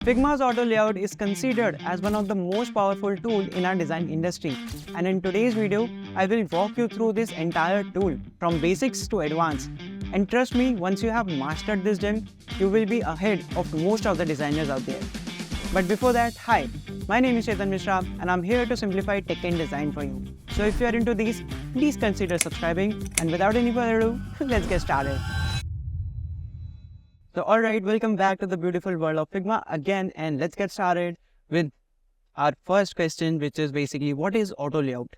Figma's auto layout is considered as one of the most powerful tools in our design industry. And in today's video, I will walk you through this entire tool from basics to advanced. And trust me, once you have mastered this gem, you will be ahead of most of the designers out there. But before that, hi, my name is Chetan Mishra and I'm here to simplify tech and design for you. So if you are into these, please consider subscribing. And without any further ado, let's get started. So alright, welcome back to the beautiful world of Figma again, and let's get started with our first question, which is basically what is auto layout?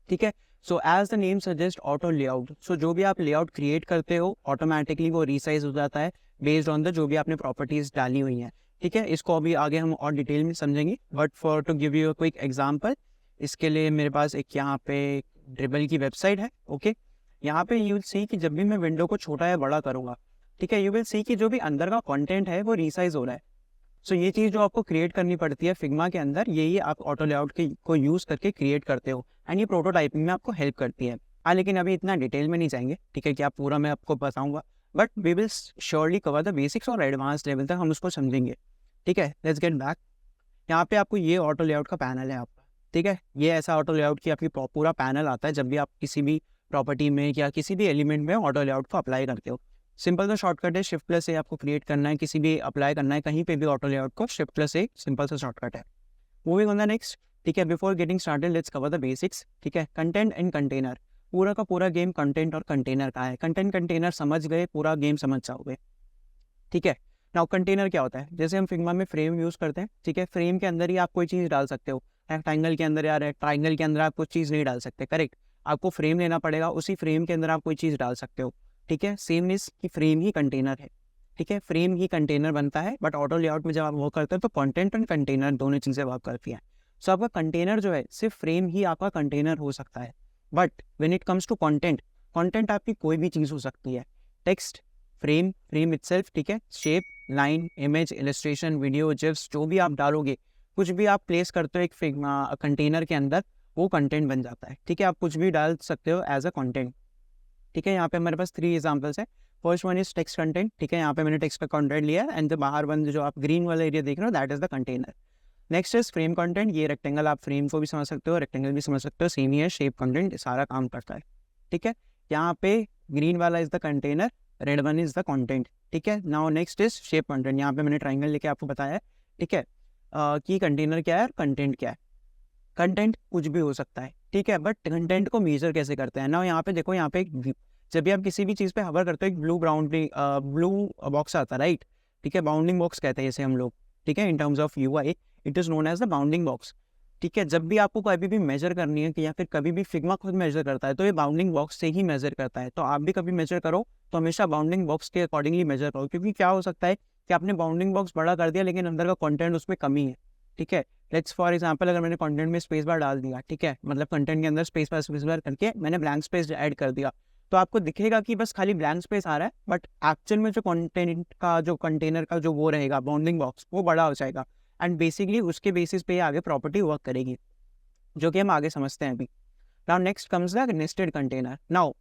ठीक है, so as the name suggests, auto layout. So जो भी आप layout create करते हो, automatically वो resize हो जाता है based on the जो भी आपने properties डाली हुई हैं. ठीक है, इसको अभी आगे हम और डिटेल में समझेंगे, but for to give you a quick example, इसके लिए मेरे पास एक यहाँ पे ड्रिबल की वेबसाइट है. ओके, यहाँ पे यू विल सी कि जब भी मैं विंडो को छोटा या बड़ा करूँगा, ठीक है, यू विल सी कि जो भी अंदर का कंटेंट है वो रीसाइज हो रहा है. सो ये चीज़ जो आपको क्रिएट करनी पड़ती है फिग्मा के अंदर, यही आप ऑटो लेआउट को यूज़ करके क्रिएट करते हो, एंड ये प्रोटोटाइपिंग में आपको हेल्प करती है. हाँ, लेकिन अभी इतना डिटेल में नहीं जाएंगे, ठीक है, कि आप पूरा मैं आपको बताऊंगा, but we will surely cover the basics और एडवांस लेवल तक हम उसको समझेंगे. ठीक है, लेट्स गेट बैक. यहाँ पे आपको ये ऑटो लेआउट का पैनल है आपका. ठीक है, ये ऐसा ऑटो लेआउट की आपकी पूरा पैनल आता है जब भी आप किसी भी प्रॉपर्टी में या किसी भी एलिमेंट में ऑटो लेआउट को अप्लाई करते हो. सिंपल सा शॉर्टकट है, शिफ्ट प्लस ए आपको क्रिएट करना है, किसी भी अप्लाई करना है कहीं पे भी ऑटो लेआउट को, शिफ्ट प्लस ए सिंपल सा शॉर्टकट है. Moving on the next. ठीक है, before getting started let's cover the basics. ठीक है, कंटेंट एंड कंटेनर. पूरा का पूरा गेम कंटेंट और कंटेनर का है. कंटेंट कंटेनर समझ गए, पूरा गेम समझ जाओगे. ठीक है, नाउ कंटेनर क्या होता है? जैसे हम फिग्मा में फ्रेम यूज़ करते हैं, ठीक है, फ्रेम के अंदर ही आप कोई चीज़ डाल सकते हो. रेक्टेंगल के अंदर या ट्राइंगल के अंदर आप कुछ चीज़ नहीं डाल सकते, करेक्ट. आपको फ्रेम लेना पड़ेगा, उसी फ्रेम के अंदर आप कोई चीज़ डाल सकते हो. ठीक है, सेम इज कि फ्रेम ही कंटेनर है. ठीक है, फ्रेम ही कंटेनर बनता है, बट ऑटो लेआउट में जब आप वर्क करते हो तो कंटेंट और कंटेनर दोनों चीज़ें वर्क करती हैं. सो आपका कंटेनर जो है, सिर्फ फ्रेम ही आपका कंटेनर हो सकता है. But when it comes to content, content आपकी कोई भी चीज़ हो सकती है. टेक्स्ट, फ्रेम, फ्रेम इटसेल्फ, ठीक है, shape, line, image, illustration, video, GIFs, जो भी आप डालोगे, कुछ भी आप प्लेस करते हो एक फिग्मा कंटेनर के अंदर, वो कंटेंट बन जाता है. ठीक है, आप कुछ भी डाल सकते हो एज अ कंटेंट. ठीक है, यहाँ पे हमारे पास 3 एग्जांपल्स है. First one is text content. ठीक है, यहाँ पे मैंने टेक्स्ट का कंटेंट लिया है, एंड द बाहर वन जो आप ग्रीन वाला एरिया देख रहे हो, that is the container. Next is frame content. ये रेक्टेंगल, आप फ्रेम को भी समझ सकते हो, रेक्टेंगल भी समझ सकते हो, सेम ही है. शेप कंटेंट सारा काम करता है. ठीक है, यहाँ पे ग्रीन वाला is the container, red one is the content. ठीक है, now next is shape content. यहाँ पे मैंने ट्राइंगल लेके आपको बताया है, ठीक है, कि कंटेनर क्या है और कंटेंट क्या है. कंटेंट कुछ भी हो सकता है, ठीक है, बट कंटेंट को मेजर कैसे करते हैं ना. यहाँ पे देखो, यहाँ पे जब भी आप किसी भी चीज़ पे हवर करते हो, एक ब्लू बॉक्स आता है, राइट. ठीक है, बाउंडिंग बॉक्स कहते हैं इसे हम लोग. ठीक है, in terms of UI it is known as the bounding box. ठीक है, जब भी आपको कभी भी मेजर करनी है कि या फिर कभी भी फिग्मा खुद मेजर करता है, तो ये बाउंडिंग बॉक्स से ही मेजर करता है. तो आप भी कभी मेजर करो तो हमेशा बाउंडिंग बॉक्स के अकॉर्डिंगली मेजर करो, क्योंकि क्या हो सकता है कि आपने बाउंडिंग बॉक्स बड़ा कर दिया लेकिन अंदर का कंटेंट उसमें कमी है. ठीक है, लेट्स फॉर एग्जांपल, अगर मैंने कंटेंट में स्पेस बार डाल दिया, ठीक है, मतलब कंटेंट के अंदर स्पेस बार करके मैंने ब्लैंक स्पेस ऐड कर दिया, तो आपको दिखेगा कि बस खाली ब्लैंक स्पेस आ रहा है, बट एक्चुअल में जो कंटेंट का जो कंटेनर का जो वो रहेगा बाउंडिंग बॉक्स, वो बड़ा हो जाएगा, एंड बेसिकली उसके बेसिस पे आगे प्रॉपर्टी वर्क करेगी, जो कि हम आगे समझते हैं अभी. Now next comes the nested container. Now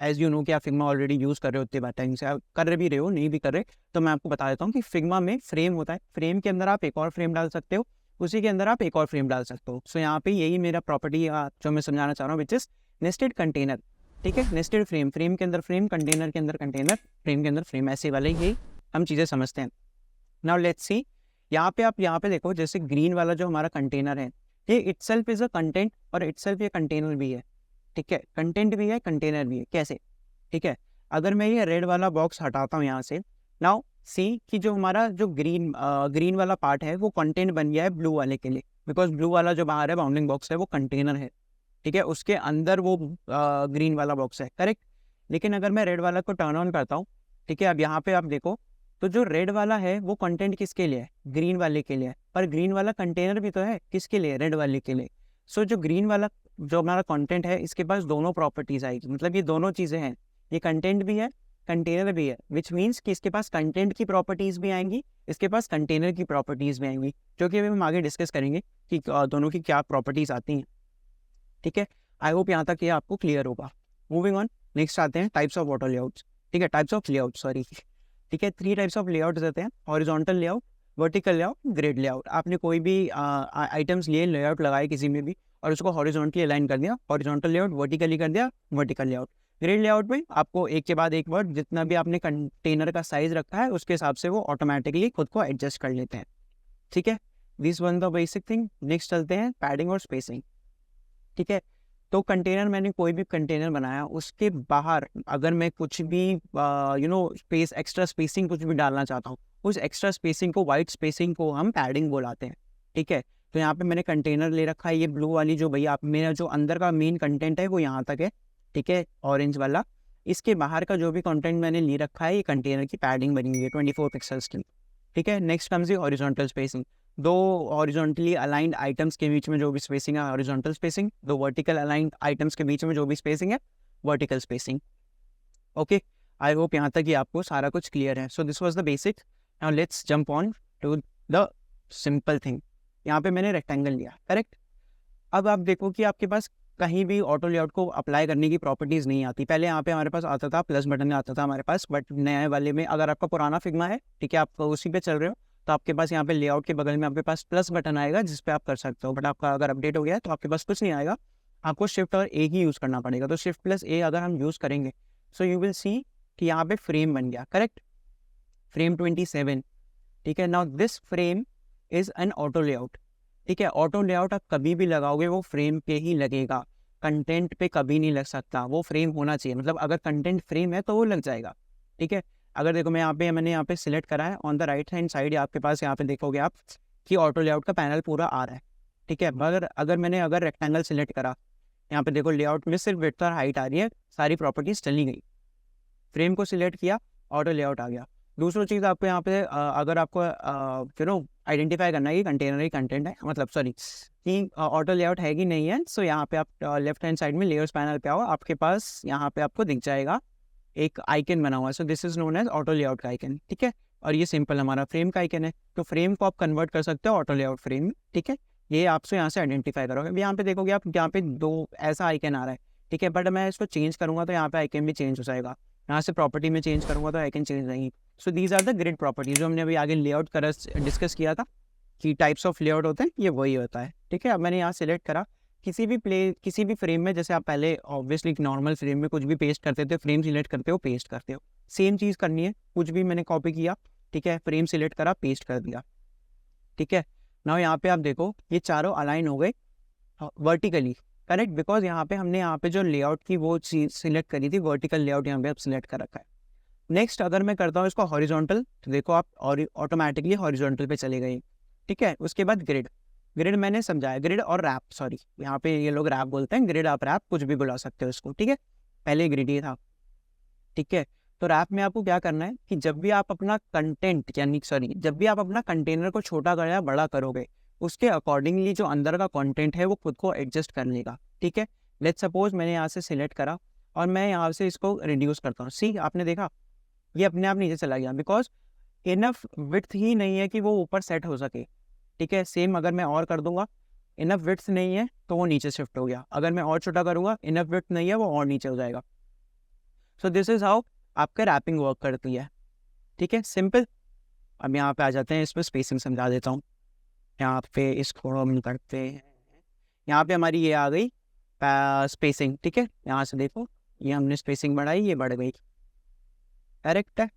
as you know कि आप फिग्मा ऑलरेडी यूज़ कर रहे हो, उतने बार टाइम से आप कर भी रहे हो, नहीं भी कर रहे, तो मैं आपको बता देता हूँ कि फिग्मा में फ्रेम होता है, फ्रेम के अंदर आप एक और फ्रेम डाल सकते हो, उसी के अंदर आप एक और फ्रेम डाल सकते हो. सो यहाँ पे यही मेरा प्रॉपर्टी जो मैं समझाना चाह रहा हूँ, विच इज नेस्टेड कंटेनर. ठीक है, नेस्टेड फ्रेम, फ्रेम के अंदर फ्रेम, कंटेनर के अंदर कंटेनर, फ्रेम के अंदर फ्रेम, ऐसे वाले ही हम चीज़ें समझते हैं. नाउ लेट्स सी, यहाँ पे आप यहाँ पे देखो, जैसे ग्रीन वाला जो हमारा कंटेनर है, ये इटसेल्फ इज अ कंटेंट और इटसेल्फ ये कंटेनर भी है. ठीक है, कंटेंट भी है, कंटेनर भी है. कैसे? ठीक है, अगर मैं ये रेड वाला बॉक्स हटाता हूँ यहाँ से, नाउ सी कि जो हमारा जो ग्रीन वाला पार्ट है वो कंटेंट बन गया है ब्लू वाले के लिए, बिकॉज ब्लू वाला जो बाहर है बाउंडिंग बॉक्स है वो कंटेनर है. ठीक है, उसके अंदर वो ग्रीन वाला बॉक्स है, करेक्ट. लेकिन अगर मैं रेड वाला को टर्न ऑन करता हूँ, ठीक है, अब यहाँ पे आप देखो तो जो रेड वाला है वो कंटेंट किसके लिए है? ग्रीन वाले के लिए है, पर ग्रीन वाला कंटेनर भी तो है किसके लिए? रेड वाले के लिए. सो जो ग्रीन वाला जो हमारा कंटेंट है, इसके पास दोनों प्रॉपर्टीज आएगी, मतलब ये दोनों चीज़ें हैं, ये कंटेंट भी है, कंटेनर भी है, विच मीन्स कि इसके पास कंटेंट की प्रॉपर्टीज़ भी आएंगी, इसके पास कंटेनर की प्रॉपर्टीज़ भी आएंगी, जो कि अभी हम आगे डिस्कस करेंगे कि दोनों की क्या प्रॉपर्टीज़ आती हैं. ठीक है, आई होप यहाँ तक ये आपको क्लियर होगा. मूविंग ऑन, नेक्स्ट आते हैं टाइप्स ऑफ ऑटो लेआउट्स. ठीक है, टाइप्स ऑफ लेआउट, सॉरी. ठीक है, 3 टाइप्स ऑफ लेआउट रहते हैं. Horizontal layout, vertical layout, grid layout. आपने कोई भी आइटम्स लिए, लेआउट लगाए किसी में भी और उसको हॉरिजॉन्टली अलाइन कर दिया, हॉरिजॉन्टल लेआउट, वर्टिकली कर दिया, वर्टिकल लेआउट। ग्रिड लेआउट में आपको एक के बाद एक वर्ड, जितना भी आपने कंटेनर का साइज रखा है उसके हिसाब से वो ऑटोमेटिकली खुद को एडजस्ट कर लेते हैं। ठीक है, this one the basic thing. Next चलते हैं पैडिंग और स्पेसिंग। ठीक है, तो कंटेनर, मैंने कोई भी कंटेनर बनाया उसके बाहर अगर मैं कुछ भी स्पेस, एक्स्ट्रा स्पेसिंग कुछ भी डालना चाहता हूँ, उस एक्स्ट्रा स्पेसिंग को, वाइट स्पेसिंग को हम पैडिंग बुलाते हैं। ठीक है, तो यहाँ पे मैंने कंटेनर ले रखा है, ये ब्लू वाली जो भैया आप, मेरा जो अंदर का मेन कंटेंट है वो यहाँ तक है। ठीक है, ऑरेंज वाला, इसके बाहर का जो भी कंटेंट मैंने ले रखा है, ये कंटेनर की पैडिंग बनी हुई है 24 पिक्सल्स की। ठीक है, नेक्स्ट कम्स हॉरिजॉन्टल स्पेसिंग। दो हॉरिजॉन्टली अलाइंड आइटम्स के बीच में जो भी स्पेसिंग है, हॉरिजॉन्टल स्पेसिंग। दो वर्टिकल अलाइंड आइटम्स के बीच में जो भी स्पेसिंग है, vertical spacing. Okay, I hope यहाँ तक ही आपको सारा कुछ क्लियर है। So this was the basic. Now let's jump on to the simple thing. यहाँ पे मैंने रेक्टेंगल लिया, करेक्ट। अब आप देखो कि आपके पास कहीं भी ऑटो लेआउट को अप्लाई करने की प्रॉपर्टीज़ नहीं आती। पहले यहाँ पे हमारे पास आता था, प्लस बटन आता था हमारे पास, बट नए वाले में अगर आपका पुराना फिग्मा है, ठीक है, आप उसी पे चल रहे हो, तो आपके पास यहाँ पे लेआउट के बगल में आपके पास प्लस बटन आएगा जिस पे आप कर सकते हो। बट आपका अगर अपडेट हो गया है तो आपके पास कुछ नहीं आएगा, आपको शिफ्ट और ए ही यूज़ करना पड़ेगा। तो शिफ्ट प्लस ए अगर हम यूज़ करेंगे, सो यू विल सी कि यहाँ पे फ्रेम बन गया, करेक्ट, फ्रेम 27। ठीक है, now this frame is an auto layout. ठीक है, ऑटो लेआउट आप कभी भी लगाओगे वो फ्रेम पे ही लगेगा, कंटेंट पे कभी नहीं लग सकता। वो फ्रेम होना चाहिए, मतलब अगर कंटेंट फ्रेम है तो वो लग जाएगा। ठीक है, अगर देखो मैंने यहाँ पे सिलेक्ट करा है, on the right hand side आपके पास यहाँ पे देखोगे आप कि ऑटो लेआउट का पैनल पूरा आ रहा है। ठीक है, मगर अगर रेक्टेंगल सिलेक्ट करा, यहाँ पे देखो लेआउट में सिर्फ विड्थ और हाइट आ रही है, सारी प्रॉपर्टीज चली गई। फ्रेम को सिलेक्ट किया, ऑटो लेआउट आ गया। दूसरी चीज़ आपको यहाँ पे अगर आपको आइडेंटिफाई करना है कि कंटेनर ही कंटेंट है, मतलब सॉरी कि ऑटो लेआउट है कि नहीं है, सो यहाँ पे आप लेफ्ट हैंड साइड में लेयर्स पैनल पे आओ, आपके पास यहाँ पे आपको दिख जाएगा एक आइकन बना हुआ है। So this is known as auto layout का आइकन। ठीक है, और ये सिंपल हमारा फ्रेम का आइकन है, तो फ्रेम को आप कन्वर्ट कर सकते हो ऑटो लेआउट फ्रेम में। ठीक है, ये आपसे यहाँ से आइडेंटिफाई करोगे। अभी यहाँ पे देखोगे आप, यहाँ पे दो ऐसा आइकन आ रहा है। ठीक है, बट मैं इसको चेंज करूँगा तो यहाँ पे आइकन भी चेंज हो जाएगा, यहाँ से प्रॉपर्टी में चेंज करूँगा तो आइकन चेंज नहीं। So these are the grid properties जो हमने अभी आगे लेआउट कर डिस्कस किया था कि टाइप्स ऑफ लेआउट होते हैं, ये वही होता है। ठीक है, अब मैंने यहाँ सिलेक्ट करा किसी भी फ्रेम में, जैसे आप पहले ऑब्वियसली नॉर्मल फ्रेम में कुछ भी पेस्ट करते थे, फ्रेम सिलेक्ट करते हो, पेस्ट करते हो, सेम चीज़ करनी है। कुछ भी मैंने कॉपी किया, ठीक है, फ्रेम सिलेक्ट करा, पेस्ट कर दिया। ठीक है, नाउ यहाँ पे आप देखो ये चारों अलाइन हो गए वर्टिकली, करेक्ट, बिकॉज यहाँ पे हमने यहाँ पे जो लेआउट की वो चीज़ सिलेक्ट करी थी, वर्टिकल लेआउट यहाँ पे आप सिलेक्ट कर रखा है। नेक्स्ट अगर मैं करता हूँ इसको हॉरिजॉन्टल, तो देखो आप ऑटोमेटिकली हॉरिजॉन्टल पे चले गए। ठीक है, उसके बाद ग्रिड मैंने समझाया, ग्रिड और रैप, सॉरी यहाँ पे ये लोग रैप बोलते हैं, ग्रिड आप रैप कुछ भी बुला सकते हो इसको। ठीक है, पहले ग्रिड ही था। ठीक है, तो रैप में आपको क्या करना है कि जब भी आप अपना कंटेंट जब भी आप अपना कंटेनर को छोटा या बड़ा करोगे, उसके अकॉर्डिंगली जो अंदर का कंटेंट है वो खुद को एडजस्ट कर लेगा। ठीक है, लेट्स सपोज मैंने यहाँ से सिलेक्ट करा और मैं यहाँ से इसको रिड्यूस करता हूँ। सी आपने देखा ये अपने आप नीचे चला गया, बिकॉज इनफ विड्थ ही नहीं है कि वो ऊपर सेट हो सके। ठीक है, सेम अगर मैं और कर दूंगा, इनफ विड्थ नहीं है तो वो नीचे शिफ्ट हो गया, अगर मैं और छोटा करूंगा, इनफ विड्थ नहीं है वो और नीचे हो जाएगा। सो दिस इज हाउ आपका रैपिंग वर्क करती है। ठीक है, सिंपल। अब यहाँ पे आ जाते हैं, इसमें स्पेसिंग समझा देता हूँ। यहाँ पे इसको हम करते हैं, यहाँ पे हमारी ये आ गई स्पेसिंग। ठीक है, यहाँ से देखो ये हमने स्पेसिंग बढ़ाई, ये बढ़ गई, करेक्ट है।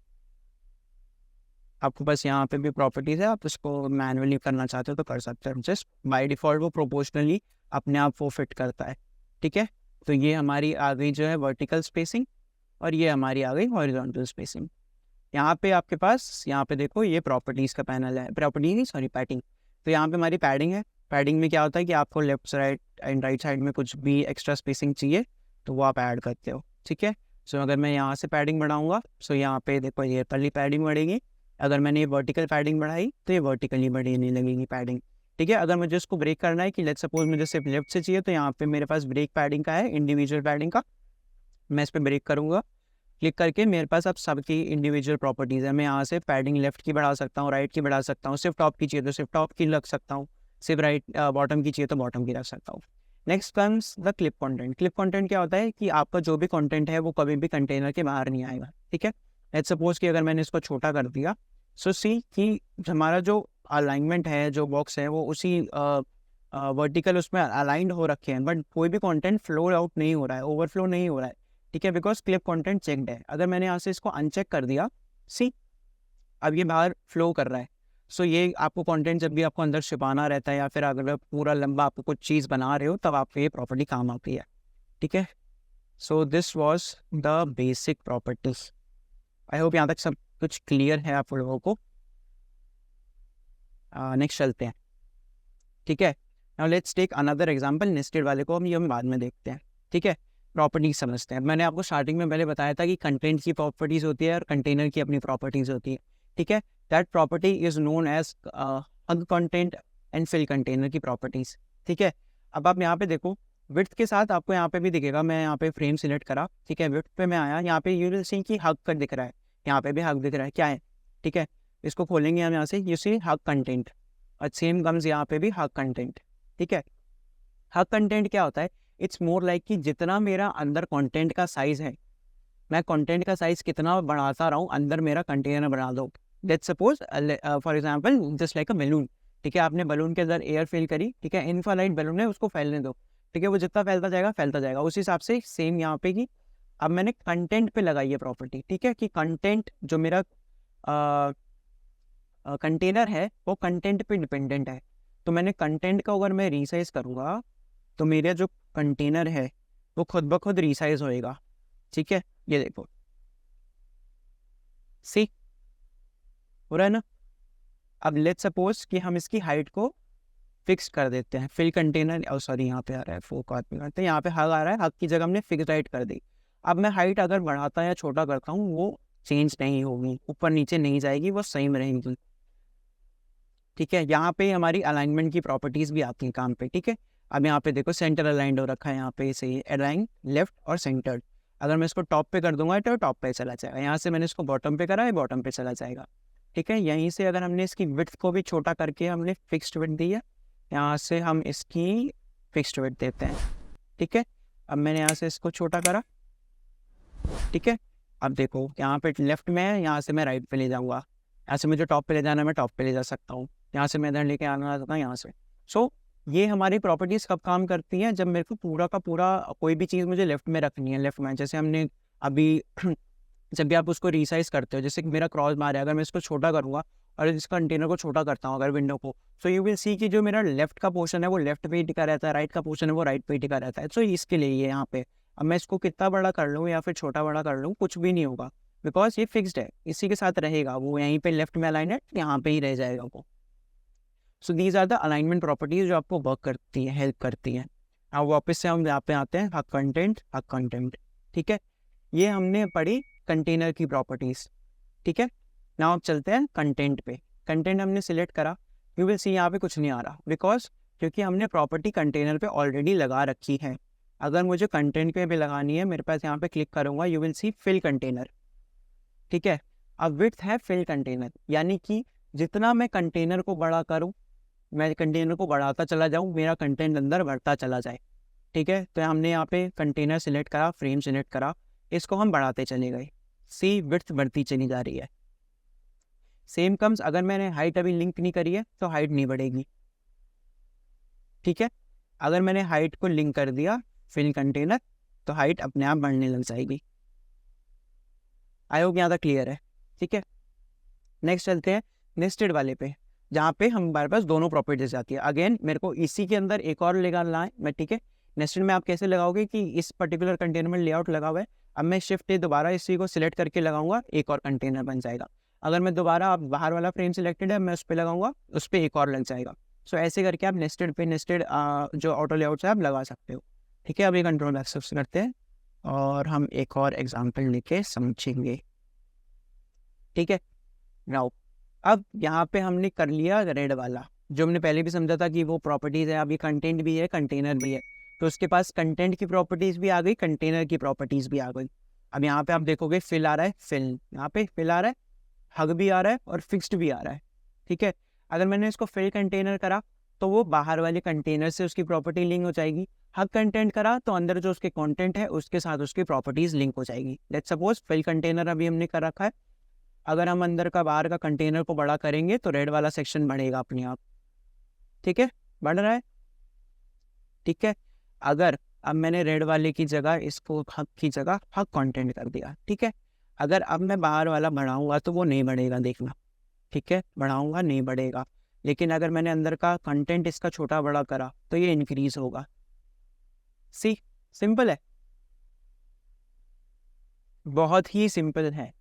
आपको बस यहाँ पे भी प्रॉपर्टीज़ है, आप इसको मैनुअली करना चाहते हो तो कर सकते हो, जस्ट बाय डिफ़ॉल्ट वो प्रोपोर्शनली अपने आप वो फिट करता है। ठीक है, तो ये हमारी आ गई जो है वर्टिकल स्पेसिंग और ये हमारी आ गई हॉरिजॉन्टल स्पेसिंग। यहाँ पे आपके पास, यहाँ पे देखो ये प्रॉपर्टीज़ का पैनल है, प्रॉपर्टी नहीं सॉरी पैडिंग। तो यहाँ पे हमारी पैडिंग है। पैडिंग में क्या होता है कि आपको left right and right side में कुछ भी एक्स्ट्रा स्पेसिंग चाहिए तो वो आप ऐड करते हो। ठीक है, सो अगर मैं यहाँ से पैडिंग बढ़ाऊँगा, सो यहाँ पे देखो ये पहली पैडिंग बढ़ेगी। अगर मैंने ये वर्टिकल पैडिंग बढ़ाई तो ये वर्टिकली बढ़ने लगेगी पैडिंग। ठीक है, अगर मुझे इसको ब्रेक करना है कि लेट्स सपोज मुझे सिर्फ लेफ्ट से चाहिए, तो यहाँ पे मेरे पास ब्रेक पैडिंग का है, इंडिविजुअल पैडिंग का। मैं इस पर ब्रेक करूँगा, क्लिक करके मेरे पास अब सबकी इंडिविजुअल प्रॉपर्टीज़ है। मैं यहाँ से पैडिंग लेफ्ट की बढ़ा सकता हूँ, राइट की बढ़ा सकता हूँ, सिर्फ टॉप की चाहिए तो सिर्फ टॉप की रख सकता हूँ, सिर्फ राइट बॉटम की चाहिए तो बॉटम की रख सकता हूँ। Next comes the clip content. Clip content क्या होता है कि आपका जो भी कंटेंट है वो कभी भी कंटेनर के बाहर नहीं आएगा। ठीक है, लेट्स सपोज कि अगर मैंने इसको छोटा कर दिया, सो सी कि हमारा जो अलाइनमेंट है, जो बॉक्स है, वो उसी वर्टिकल उसमें अलाइंड हो रखे हैं, बट कोई भी कंटेंट फ्लो आउट नहीं हो रहा है, ओवरफ्लो नहीं हो रहा है, ठीक है, बिकॉज क्लिप कंटेंट चेक्ड है। अगर मैंने यहाँ से इसको अनचेक कर दिया, सी अब ये बाहर फ्लो कर रहा है। सो ये आपको कंटेंट जब भी आपको अंदर छिपाना रहता है, या फिर अगर पूरा लंबा आपको कुछ चीज़ बना रहे हो, तब आपको ये प्रॉपर्टी काम आती है, ठीक है। So this was the basic properties. I hope यहाँ तक सब कुछ क्लियर है आप लोगों को। नेक्स्ट चलते हैं, ठीक है। Now let's take another example, nested वाले को हम बाद में देखते हैं, ठीक है। प्रॉपर्टीज समझते हैं। मैंने आपको स्टार्टिंग में पहले बताया था कि कंटेंट की प्रॉपर्टीज होती है और कंटेनर की अपनी प्रॉपर्टीज होती है, ठीक है। That property is known as hug content and fill container की प्रॉपर्टीज, ठीक है। अब आप यहाँ पे देखो, विड्थ के साथ आपको यहाँ पे भी दिखेगा। मैं यहाँ पे फ्रेम सिलेक्ट करा, ठीक है, विड्थ पे मैं आया, यहाँ पे यू विल सी कि हग कर दिख रहा है, यहाँ पे भी हग दिख रहा है, क्या है, ठीक है। इसको खोलेंगे हम यहाँ से, यू सी हग कंटेंट, और सेम कम्स यहाँ पे भी हग कंटेंट, ठीक है। हग कंटेंट क्या होता है? इट्स मोर लाइक कि जितना मेरा अंदर कंटेंट का साइज है, मैं कंटेंट का साइज कितना बढ़ाता रहूँ, अंदर मेरा कंटेनर बना दो। Let's suppose for example just like a balloon, ठीक है। आपने बलून के अंदर एयर फिल करी, ठीक है, इनफाइनाइट बलून है, उसको फैलने दो, ठीक है, वो जितना फैलता जाएगा। उस हिसाब से सेम यहाँ पे कि अब मैंने कंटेंट पे लगाई है प्रॉपर्टी, ठीक है, कि कंटेंट जो मेरा कंटेनर है वो कंटेंट पे डिपेंडेंट है। तो मैंने कंटेंट का अगर मैं रीसाइज करूँगा, तो मेरा जो कंटेनर है वो खुद ब खुद रीसाइज होएगा, ठीक है। ये देखो, सी हो रहा है ना। अब लेट्स सपोज कि हम इसकी हाइट को फिक्स कर देते हैं। फिल कंटेनर, और सॉरी यहाँ पे आ रहा है, फोक आदमी करते हैं, यहाँ पे हग आ रहा है, हग की जगह हमने फिक्स हाइट कर दी। अब मैं हाइट अगर बढ़ाता या छोटा करता हूँ, वो चेंज नहीं होगी, ऊपर नीचे नहीं जाएगी, वो सेम रहेगी, ठीक है। यहाँ पे हमारी अलाइनमेंट की प्रॉपर्टीज भी आती हैं काम पे, ठीक है। अब यहाँ पे देखो सेंटर अलाइंड हो रखा है, यहाँ पे सही अलाइन लेफ्ट और सेंटर्ड। अगर मैं इसको टॉप पे कर दूंगा तो टॉप पे चला जाएगा, यहाँ से मैंने इसको बॉटम पे करा है, बॉटम पे चला जाएगा, ठीक है। यहीं से अगर हमने इसकी विड्थ को भी छोटा करके हमने फिक्स्ड विड्थ दी है, यहाँ से हम इसकी फिक्स्ड विड्थ देते हैं, ठीक है। अब मैंने यहाँ से इसको छोटा करा, ठीक है। अब देखो यहाँ पे लेफ्ट में है, यहाँ से मैं राइट पे ले जाऊँगा, यहाँ से मुझे टॉप पे ले जाना है, मैं टॉप पे ले जा सकता हूँ, यहाँ से मैं इधर लेके आना चाहता हूँ यहाँ से। सो ये हमारी प्रॉपर्टीज कब काम करती हैं? जब मेरे को पूरा का पूरा कोई भी चीज़ मुझे लेफ्ट में रखनी है, लेफ्ट में, जैसे हमने अभी जब भी आप उसको रिसाइज करते हो, जैसे कि मेरा क्रॉस बार है, अगर मैं इसको छोटा करूँगा और इस कंटेनर को छोटा करता हूँ अगर विंडो को, सो यू विल सी कि जो मेरा लेफ्ट का पोर्शन है वो लेफ्ट पे ही टिका रहता है, राइट का पोर्शन है वो राइट पे ही टिका रहता है। सो इसके लिए ये यहाँ पे अब मैं इसको कितना बड़ा कर लूँ या फिर छोटा बड़ा कर लूँ, कुछ भी नहीं होगा, बिकॉज ये फिक्स्ड है, इसी के साथ रहेगा, वो यहीं पे लेफ्ट में अलाइन है, यहाँ पे ही रह जाएगा वो। So these are the alignment properties जो आपको वर्क करती है, हेल्प करती हैं। अब वापस से हम यहाँ पे आते हैं, हग कंटेंट, ठीक है। ये हमने पढ़ी कंटेनर की प्रॉपर्टीज, ठीक है। नाउ अब चलते हैं कंटेंट पे। कंटेंट हमने सिलेक्ट करा, यू विल सी यहाँ पे कुछ नहीं आ रहा, बिकॉज क्योंकि हमने प्रॉपर्टी कंटेनर पे ऑलरेडी लगा रखी है। अगर मुझे कंटेंट पे भी लगानी है, मेरे पास यहाँ पे क्लिक करूँगा, you will see fill container, ठीक है। अब विड्थ है फिल कंटेनर, यानी कि जितना मैं कंटेनर को बड़ा करूँ, मैं कंटेनर को बढ़ाता चला जाऊँ, मेरा कंटेंट अंदर बढ़ता चला जाए, ठीक है। तो हमने यहाँ पे कंटेनर सिलेक्ट करा, फ्रेम सिलेक्ट करा, इसको हम बढ़ाते चले गए, सी विड्थ बढ़ती चली जा रही है। सेम कम्स अगर मैंने हाइट अभी लिंक नहीं करी है तो हाइट नहीं बढ़ेगी, ठीक है। अगर मैंने हाइट को लिंक कर दिया फिल कंटेनर, तो हाइट अपने आप बढ़ने लग जाएगी। आई होप यहाँ तक क्लियर है, ठीक है। नेक्स्ट चलते हैं नेस्टेड वाले पे, जहाँ पे हमारे पास दोनों प्रॉपर्टीज आती है। अगेन मेरे को इसी के अंदर एक और लगाना है मैं, ठीक है। नेस्टेड में आप कैसे लगाओगे कि इस पर्टिकुलर कंटेनर में लेआउट लगा हुआ है, अब मैं शिफ्ट दोबारा इसी को सिलेक्ट करके लगाऊंगा, एक और कंटेनर बन जाएगा। अगर मैं दोबारा, आप बाहर वाला फ्रेम सिलेक्टेड है, मैं उस पर लगाऊंगा, उस पर एक और लग जाएगा। सो ऐसे करके आप नेस्टेड पे नेस्टेड जो ऑटो लेआउट है आप लगा सकते हो, ठीक है। अब ये कंट्रोल एक्सेस करते हैं और हम एक और एग्जाम्पल लेके समझेंगे, ठीक है। नाउ अब यहाँ पे हमने कर लिया रेड वाला, जो हमने पहले भी समझा था कि वो प्रॉपर्टीज है। अब ये कंटेंट भी है, कंटेनर भी है, तो उसके पास कंटेंट की प्रॉपर्टीज भी आ गई, कंटेनर की प्रॉपर्टीज भी आ गई। अब यहाँ पे आप देखोगे फिल आ रहा है, फिल यहाँ पे फिल आ रहा है, हग भी आ रहा है और फिक्स्ड भी आ रहा है, ठीक है। अगर मैंने इसको फिल कंटेनर करा तो वो बाहर वाले कंटेनर से उसकी प्रॉपर्टी लिंक हो जाएगी। हग कंटेंट करा तो अंदर जो उसके कंटेंट है उसके साथ उसकी प्रॉपर्टीज लिंक हो जाएगी। लेट्स सपोज फिल कंटेनर अभी हमने कर रखा है, अगर हम अंदर का बाहर का कंटेनर को बड़ा करेंगे तो रेड वाला सेक्शन बढ़ेगा अपने आप, ठीक है, बढ़ रहा है, ठीक है। अगर अब मैंने रेड वाले की जगह इसको हक की जगह हक कंटेंट कर दिया, ठीक है। अगर अब मैं बाहर वाला बढ़ाऊंगा तो वो नहीं बढ़ेगा, देखना, ठीक है, बढ़ाऊंगा नहीं बढ़ेगा। लेकिन अगर मैंने अंदर का कंटेंट इसका छोटा बड़ा करा तो ये इंक्रीज होगा। सी, सिंपल है, बहुत ही सिंपल है।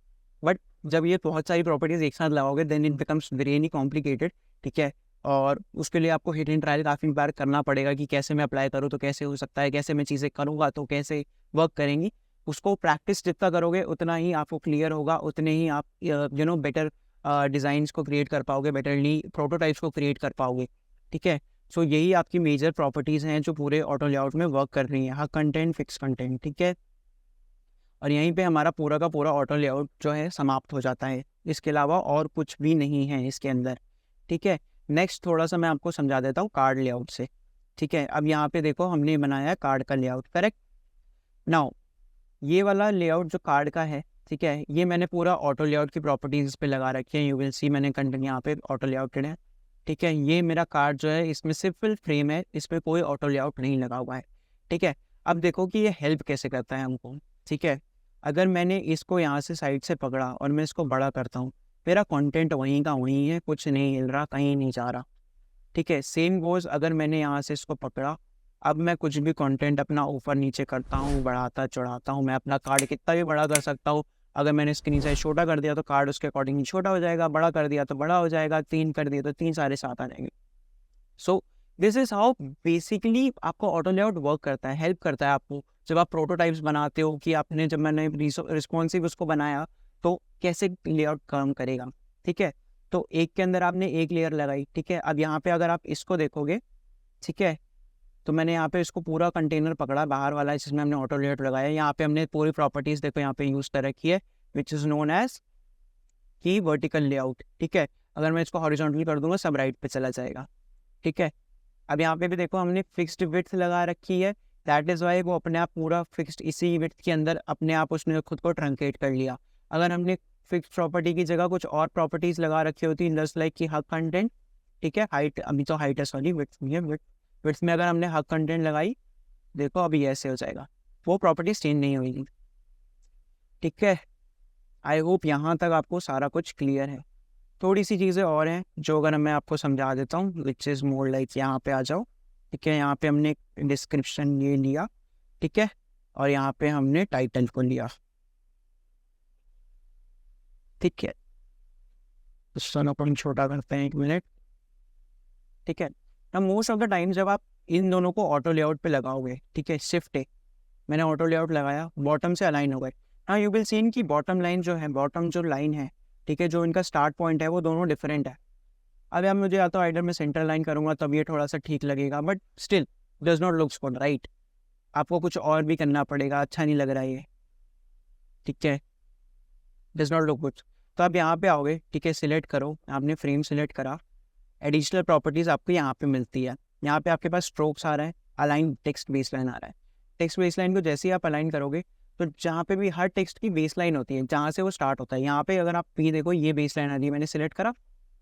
बट जब ये बहुत सारी प्रॉपर्टीज एक साथ लगाओगे then it becomes very complicated, ठीक है। और उसके लिए आपको हिट एंड ट्रायल काफ़ी बार करना पड़ेगा कि कैसे मैं अप्लाई करूँ तो कैसे हो सकता है, कैसे मैं चीज़ें करूँगा तो कैसे वर्क करेंगी। उसको प्रैक्टिस जितना करोगे उतना ही आपको क्लियर होगा, उतने ही आप बेटर डिज़ाइंस को क्रिएट कर पाओगे, बेटरली प्रोटोटाइप्स को क्रिएट कर पाओगे, ठीक है। सो यही आपकी मेजर प्रॉपर्टीज़ हैं जो पूरे ऑटो लेआउट में वर्क कर रही हैं, हर कंटेंट, फिक्स कंटेंट, ठीक है। और यहीं पे हमारा पूरा का पूरा ऑटो लेआउट जो है समाप्त हो जाता है, इसके अलावा और कुछ भी नहीं है इसके अंदर, ठीक है। नेक्स्ट थोड़ा सा मैं आपको समझा देता हूँ कार्ड लेआउट से, ठीक है। अब यहाँ पे देखो हमने बनाया है कार्ड का लेआउट, करेक्ट। नाउ ये वाला लेआउट जो कार्ड का है, ठीक है, ये मैंने पूरा ऑटो लेआउट की प्रॉपर्टीज पे लगा रखी है। यू विल सी मैंने कंटेंट यहाँ पे ऑटो लेआउटेड है, ठीक है। ये मेरा कार्ड जो है इसमें सिर्फ फ्रेम है, इस पर कोई ऑटो लेआउट नहीं लगा हुआ है, ठीक है। अब देखो कि ये हेल्प कैसे करता है हमको, ठीक है। अगर मैंने इसको यहाँ से साइड से पकड़ा और मैं इसको बड़ा करता हूँ, मेरा कंटेंट वहीं का वहीं है, कुछ नहीं हिल रहा, कहीं नहीं जा रहा, ठीक है। सेम गोज अगर मैंने यहाँ से इसको पकड़ा, अब मैं कुछ भी कंटेंट अपना ऊपर नीचे करता हूँ, बढ़ाता चढ़ाता हूँ, मैं अपना कार्ड कितना भी बड़ा कर सकता हूँ। अगर मैंने स्क्रीन साइज छोटा कर दिया तो कार्ड उसके अकॉर्डिंग छोटा हो जाएगा, बड़ा कर दिया तो बड़ा हो जाएगा, 3 कर दिया तो 3 सारे 7 आ जाएंगे। सो दिस इज हाउ बेसिकली आपको ऑटो लेआउट वर्क करता है, हेल्प करता है आपको जब आप प्रोटोटाइप्स बनाते हो कि आपने जब मैंने रिस्पॉन्सिव उसको बनाया तो कैसे लेआउट काम करेगा, ठीक है। तो एक के अंदर आपने एक लेयर लगाई, ठीक है। अब यहाँ पे अगर आप इसको देखोगे, ठीक है, तो मैंने यहाँ पे इसको पूरा कंटेनर पकड़ा बाहर वाला जिसमें हमने ऑटो लेआउट लगाया। यहाँ पे हमने पूरी प्रॉपर्टीज देखो यहाँ पे यूज कर रखी है, विच इज नोन एज की वर्टिकल लेआउट, ठीक है। अगर मैं इसको हॉरिजॉन्टली कर दूंगा सब राइट पे चला जाएगा, ठीक है। अब यहाँ पे भी देखो हमने फिक्स्ड विड्थ लगा रखी है, दैट इज वाई वो अपने आप पूरा फिक्स्ड इसी विड्थ के अंदर अपने आप उसने खुद को ट्रंकेट कर लिया। अगर हमने फिक्स्ड प्रॉपर्टी की जगह कुछ और प्रॉपर्टीज लगा रखी होती जस्ट लाइक कि हक कंटेंट, ठीक है, हाइट, अभी तो हाइट है सॉरी, विड्थ नहीं है, विड्थ में अगर हमने हक कंटेंट लगाई, देखो अभी ऐसे हो जाएगा, वो प्रॉपर्टीज चेंज नहीं होगी, ठीक है। आई होप यहाँ तक आपको सारा कुछ क्लियर है। थोड़ी सी चीज़ें और हैं जो अगर मैं आपको समझा देता हूँ, विच इज़ मोर लाइक, यहाँ पे आ जाओ, ठीक है। यहाँ पे हमने डिस्क्रिप्शन ये लिया, ठीक है, और यहाँ पे हमने टाइटल को लिया, ठीक है। तो अपन छोटा करते हैं 1 मिनट, ठीक है। अब मोस्ट ऑफ द टाइम जब आप इन दोनों को ऑटो लेआउट पे लगाओगे, ठीक है, शिफ्ट है, मैंने ऑटो लेआउट लगाया, बॉटम से अलाइन हो गए। हाँ, यू विल सीन की बॉटम लाइन जो है, बॉटम जो लाइन है, ठीक है, जो इनका स्टार्ट पॉइंट है वो दोनों डिफरेंट है। अब यार मुझे या तो आइडर में सेंटर लाइन करूँगा तब ये थोड़ा सा ठीक लगेगा, but still does not looks good, right. आपको कुछ और भी करना पड़ेगा, अच्छा नहीं लग रहा है ये, ठीक है, डज नॉट लुक गुड। तो आप यहाँ पे आओगे, ठीक है, सिलेक्ट करो, आपने फ्रेम सिलेक्ट करा, एडिशनल प्रॉपर्टीज़ आपको यहाँ पे मिलती है। यहाँ पे आपके पास स्ट्रोक्स आ रहा है, अलाइन टेक्स्ट बेस लाइन आ रहा है। टेक्स्ट बेस लाइन को जैसे ही आप अलाइन करोगे तो जहाँ पे भी हर टेक्स्ट की बेस लाइन होती है, जहाँ से वो स्टार्ट होता है, यहाँ पे अगर आप ये देखो ये बेस लाइन आ रही है, मैंने सिलेक्ट करा,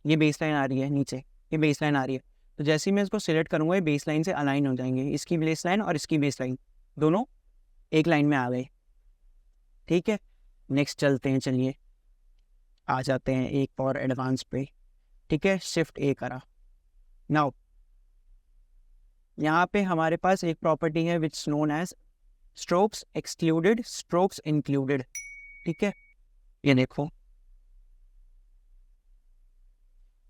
ये बेस लाइन आ रही है, नीचे ये बेस लाइन आ रही है, तो जैसे ही मैं इसको सिलेक्ट करूँगा ये बेस लाइन से अलाइन हो जाएंगे, इसकी बेस लाइन और इसकी बेस लाइन दोनों एक लाइन में आ गए, ठीक है। नेक्स्ट चलते हैं, चलिए आ जाते हैं एक और एडवांस पे, ठीक है, शिफ्ट ए करा। नाउ यहाँ पे हमारे पास एक प्रॉपर्टी है which known as strokes excluded, strokes included, ठीक है, ये देखो।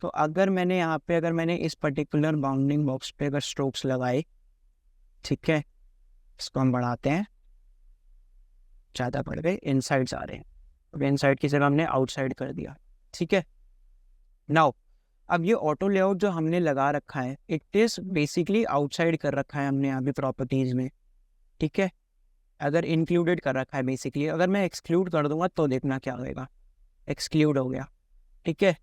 तो अगर मैंने यहाँ पे अगर मैंने इस पर्टिकुलर बाउंडिंग बॉक्स पे अगर स्ट्रोक्स लगाए, ठीक है, इसको हम बढ़ाते हैं, ज़्यादा बढ़ गए, इनसाइड जा रहे हैं, अब इनसाइड की जगह हमने आउटसाइड कर दिया, ठीक है। नाउ अब ये ऑटो लेआउट जो हमने लगा रखा है इट इज़ बेसिकली आउटसाइड कर रखा है हमने अभी प्रॉपर्टीज़ में, ठीक है। अगर इंक्लूडेड कर रखा है बेसिकली, अगर मैं एक्सक्लूड कर दूंगा तो देखना क्या होगा, एक्सक्लूड हो गया, ठीक है।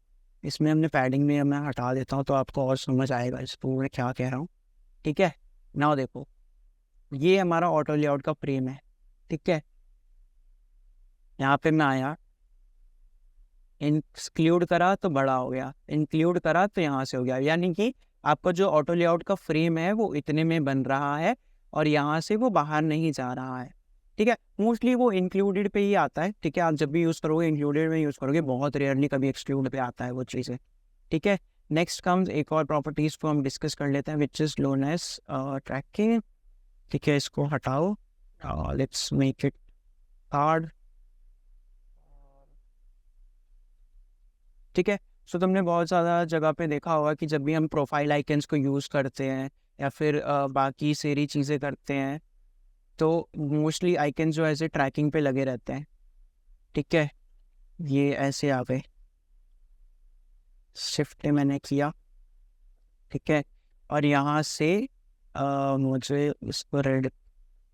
इसमें हमने पैडिंग में मैं हटा देता हूँ तो आपको और समझ आएगा इस पर मैं क्या कह रहा हूँ, ठीक है। नाउ देखो ये हमारा ऑटो लेआउट का फ्रेम है, ठीक है। यहाँ पे मैं आया, इंक्लूड करा तो बड़ा हो गया, इंक्लूड करा तो यहाँ से हो गया, यानी कि आपका जो ऑटो लेआउट का फ्रेम है वो इतने में बन रहा है और यहाँ से वो बाहर नहीं जा रहा है। ठीक है, मोस्टली वो इंक्लूडेड पे ही आता है। ठीक है, आप जब भी यूज़ करोगे इंक्लूडेड में यूज़ करोगे, बहुत रेयरली कभी एक्सक्लूड पे आता है वो चीज़ें। ठीक है, नेक्स्ट कम्स एक और प्रॉपर्टीज़ को हम डिस्कस कर लेते हैं which is known as tracking. ठीक है, इसको हटाओ, लेट्स मेक इट हार्ड। ठीक है, सो तुमने बहुत ज़्यादा जगह पे देखा होगा कि जब भी हम प्रोफाइल आइकन्स को यूज़ करते हैं या फिर बाकी सारी चीज़ें करते हैं तो मोस्टली आइकन जो ऐसे ट्रैकिंग पे लगे रहते हैं। ठीक है, ये ऐसे आ गए, शिफ्ट मैंने किया। ठीक है, और यहाँ से मुझे इसको रेड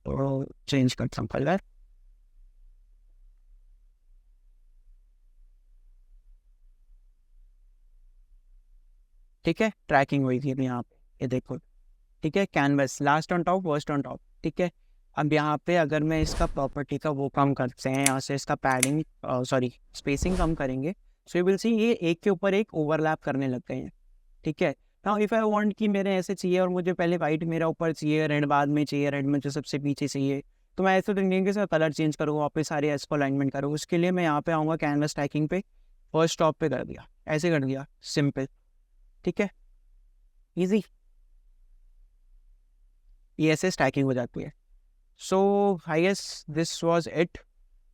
चेंज करता हूँ कलर। ठीक है, ट्रैकिंग हुई थी यहाँ पे, ये देखो। ठीक है, canvas last on top first on top. ठीक है, अब यहाँ पे अगर मैं इसका प्रॉपर्टी का वो कम करते हैं, यहाँ से इसका पैडिंग सॉरी स्पेसिंग कम करेंगे, सो यू विल सी ये एक के ऊपर एक ओवरलैप करने लग गए हैं। ठीक है, नाउ इफ़ आई वांट कि मेरे ऐसे चाहिए और मुझे पहले वाइट मेरा ऊपर चाहिए, रेड बाद में चाहिए, रेड में जो सबसे पीछे चाहिए, तो मैं ऐसे तरीके से कलर चेंज करूँगा, वापस सारे ऐसे को अलाइनमेंट करूँगा। उसके लिए मैं यहाँ पे आऊँगा कैनवस टैगिंग पे, फर्स्ट टॉप पे कर दिया, ऐसे कर दिया, सिंपल। ठीक है, ईजी, ये ऐसे स्टैकिंग हो जाती है। So I guess this was it.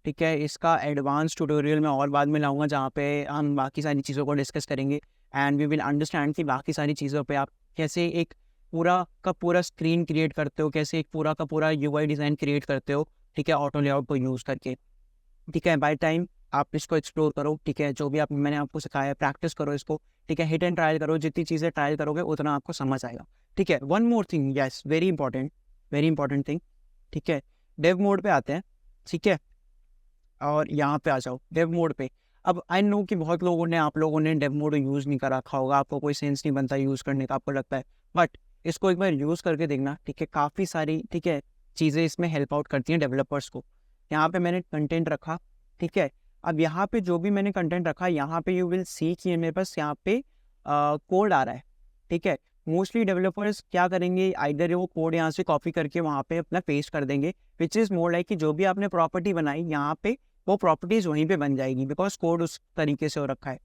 ठीक है, इसका एडवांस ट्यूटोरियल मैं और बाद में लाऊंगा जहाँ पे हम बाकी सारी चीज़ों को डिस्कस करेंगे एंड वी विल अंडरस्टैंड कि बाकी सारी चीज़ों पे आप कैसे एक पूरा का पूरा स्क्रीन क्रिएट करते हो, कैसे एक पूरा का पूरा यूआई डिज़ाइन क्रिएट करते हो। ठीक है, ऑटो लेआउट को यूज़ करके। ठीक है, बाय टाइम आप इसको एक्सप्लोर करो। ठीक है, जो भी मैंने आपको सिखाया प्रैक्टिस करो इसको। ठीक है, हिट एंड ट्रायल करो, जितनी चीज़ें ट्रायल करोगे उतना आपको समझ आएगा। ठीक है, one more thing, yes very important thing. ठीक है, डेव मोड पे आते हैं। ठीक है, और यहाँ पे आ जाओ डेव मोड पे। अब आई नो कि बहुत लोगों ने आप लोगों ने डेव मोड यूज़ नहीं कर रखा होगा, आपको कोई सेंस नहीं बनता यूज़ करने का, आपको लगता है, बट इसको एक बार यूज़ करके देखना। ठीक है, काफ़ी सारी ठीक है चीज़ें इसमें हेल्प आउट करती हैं डेवलपर्स को। यहाँ पे मैंने कंटेंट रखा। ठीक है, अब यहाँ पे जो भी मैंने कंटेंट रखा, यहाँ पे यू विल सी कि मेरे पास यहाँ पे कोड आ रहा है। ठीक है, मोस्टली डेवलपर्स क्या करेंगे, आइदर वो कोड यहाँ से कॉपी करके वहाँ पे अपना पेस्ट कर देंगे, विच इज़ मोर लाइक कि जो भी आपने प्रॉपर्टी बनाई यहाँ पे वो प्रॉपर्टीज़ वहीं पे बन जाएगी, बिकॉज कोड उस तरीके से हो रखा है।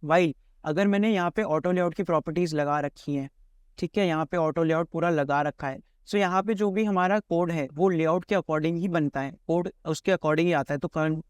वाइल अगर मैंने यहाँ पे ऑटो लेआउट की प्रॉपर्टीज़ लगा रखी हैं, ठीक है, यहाँ पे ऑटो लेआउट पूरा लगा रखा है, सो यहाँ पे जो भी हमारा कोड है वो लेआउट के अकॉर्डिंग ही बनता है, कोड उसके अकॉर्डिंग ही आता है, तो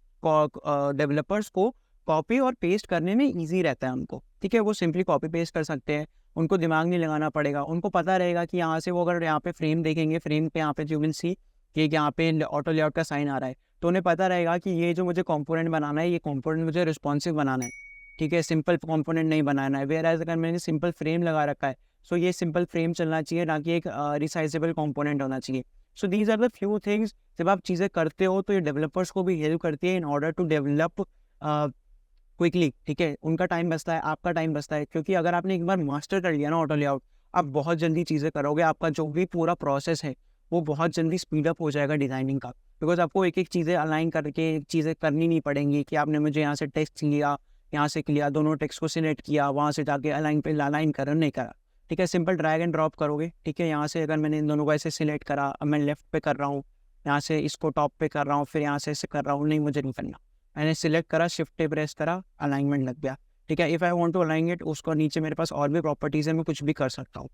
डेवलपर्स को कॉपी और पेस्ट करने में ईजी रहता है हमको। ठीक है, वो सिंपली कॉपी पेस्ट कर सकते हैं, उनको दिमाग नहीं लगाना पड़ेगा, उनको पता रहेगा कि यहाँ से वो अगर यहाँ पे फ्रेम देखेंगे, फ्रेम पे यहाँ पे यू विल सी कि यहाँ पे ऑटो लेआउट का साइन आ रहा है, तो उन्हें पता रहेगा कि ये जो मुझे कंपोनेंट बनाना है, ये कंपोनेंट मुझे रिस्पॉन्सिव बनाना है। ठीक है, सिंपल कंपोनेंट नहीं बनाना है। वेयर एज अगर मैंने सिंपल फ्रेम लगा रखा है, सो ये सिंपल फ्रेम चलना चाहिए, ना कि एक रिसाइजेबल कंपोनेंट होना चाहिए। So these are the few things, जब आप चीज़ें करते हो तो ये डेवलपर्स को भी हेल्प करती है in order to develop quickly. ठीक है, उनका टाइम बचता है, आपका टाइम बचता है, क्योंकि अगर आपने एक बार मास्टर कर लिया ना ऑटो लेआउट, आप बहुत जल्दी चीज़ें करोगे, आपका जो भी पूरा प्रोसेस है वो बहुत जल्दी स्पीड अप हो जाएगा डिज़ाइनिंग का, बिकॉज आपको एक एक चीज़ें अलाइन करके चीज़ें करनी नहीं पड़ेंगी कि आपने मुझे यहाँ से टेक्स्ट लिया, यहाँ से लिया, दोनों टेक्स्ट को सिलेक्ट किया, वहाँ से जाके अलाइन पे अलाइन करा, नहीं करा। ठीक है, सिंपल ड्रैग एंड ड्रॉप करोगे। ठीक है, यहाँ से अगर मैंने इन दोनों को ऐसे सिलेक्ट करा, अब मैं लेफ्ट पे कर रहा हूँ, यहाँ से इसको टॉप पे कर रहा हूँ, फिर यहाँ से ऐसे कर रहा हूँ, नहीं मुझे नहीं करना, मैंने सिलेक्ट करा, शिफ्ट प्रेस करा, अलाइनमेंट लग गया। ठीक है, if I want to align it, उसको नीचे मेरे पास और भी प्रॉपर्टीज़ है, मैं कुछ भी कर सकता हूँ।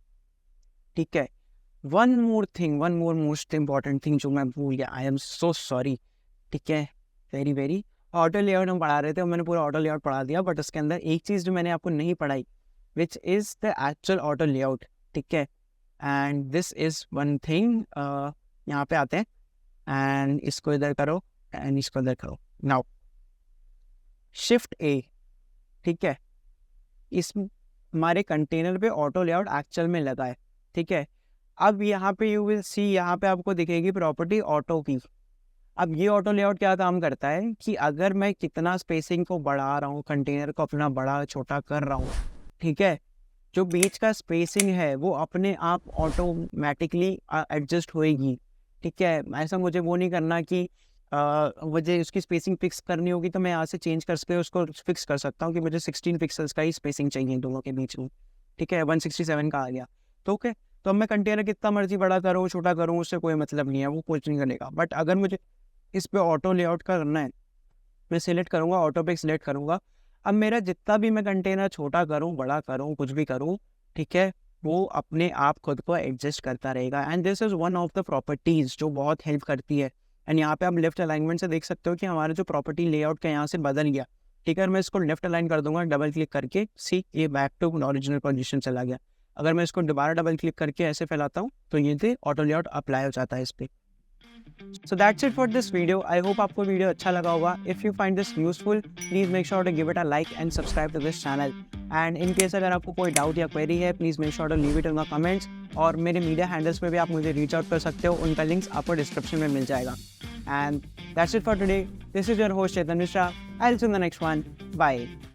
ठीक है, one more most important thing जो मैं भूल गया, आई एम सो सॉरी। ठीक है, वेरी ऑटो लेआउट हम पढ़ा रहे थे और मैंने पूरा ऑटो लेआउट पढ़ा दिया, बट उसके अंदर एक चीज़ जो मैंने आपको नहीं पढ़ाई, which is the actual auto layout. ठीक है, and this is one thing, यहाँ पे आते हैं एंड इसको इधर करो एंड इसको इधर करो। नाउ शिफ्ट ए, ठीक है, इस हमारे कंटेनर पे ऑटो लेआउट एक्चुअल में लगा है। ठीक है, अब यहाँ पे यू विल सी, यहाँ पे आपको दिखेगी प्रॉपर्टी ऑटो की। अब ये ऑटो लेआउट क्या काम करता है कि अगर मैं कितना स्पेसिंग को बढ़ा रहा हूँ, कंटेनर को अपना बड़ा छोटा कर रहा हूँ, ठीक है, जो बीच का स्पेसिंग है वो अपने आप ऑटोमेटिकली एडजस्ट होएगी। ठीक है, ऐसा मुझे वो नहीं करना कि मुझे उसकी स्पेसिंग फिक्स करनी होगी तो मैं यहाँ से चेंज कर उसको फिक्स कर सकता हूँ कि मुझे 16 पिक्सल्स का ही स्पेसिंग चाहिए दोनों के बीच में, ठीक है। 167 का आ गया, तो ओके। तो अब मैं कंटेनर कितना मर्जी बड़ा करूँ छोटा करूँ उससे कोई मतलब नहीं है, वो कुछ नहीं करेगा। बट अगर मुझे इस पर ऑटो लेआउट करना है, मैं सिलेक्ट करूँगा, ऑटो पे सिलेक्ट करूँगा। अब मेरा जितना भी मैं कंटेनर छोटा करूँ बड़ा करूँ कुछ भी करूँ, ठीक है, वो अपने आप खुद को एडजस्ट करता रहेगा। And this is one of the properties जो बहुत हेल्प करती है। एंड यहाँ पे आप लेफ्ट अलाइनमेंट से देख सकते हो कि हमारा जो प्रॉपर्टी लेआउट का यहाँ से बदल गया, ठीक है। मैं इसको लेफ्ट अलाइन कर दूंगा डबल क्लिक करके, सी ये बैक टू ओरिजिनल पोजीशन चला गया। अगर मैं इसको दोबारा डबल क्लिक करके ऐसे फैलाता हूँ तो ये ऑटो लेआउट अप्लाई हो जाता है इस पर। So that's it for this video. I hope आपको वीडियो अच्छा लगा होगा. If you find this useful, please make sure to give it a like and subscribe to this channel. And in case अगर आपको कोई डाउट या query है, please make sure to leave it in the comments. और मेरे media handles पे भी आप मुझे रीच आउट कर सकते हो, उनका लिंक्स आपको डिस्क्रिप्शन में मिल जाएगा. And that's it for today. This is your host Chetan Mishra. I'll see you in the next one. Bye.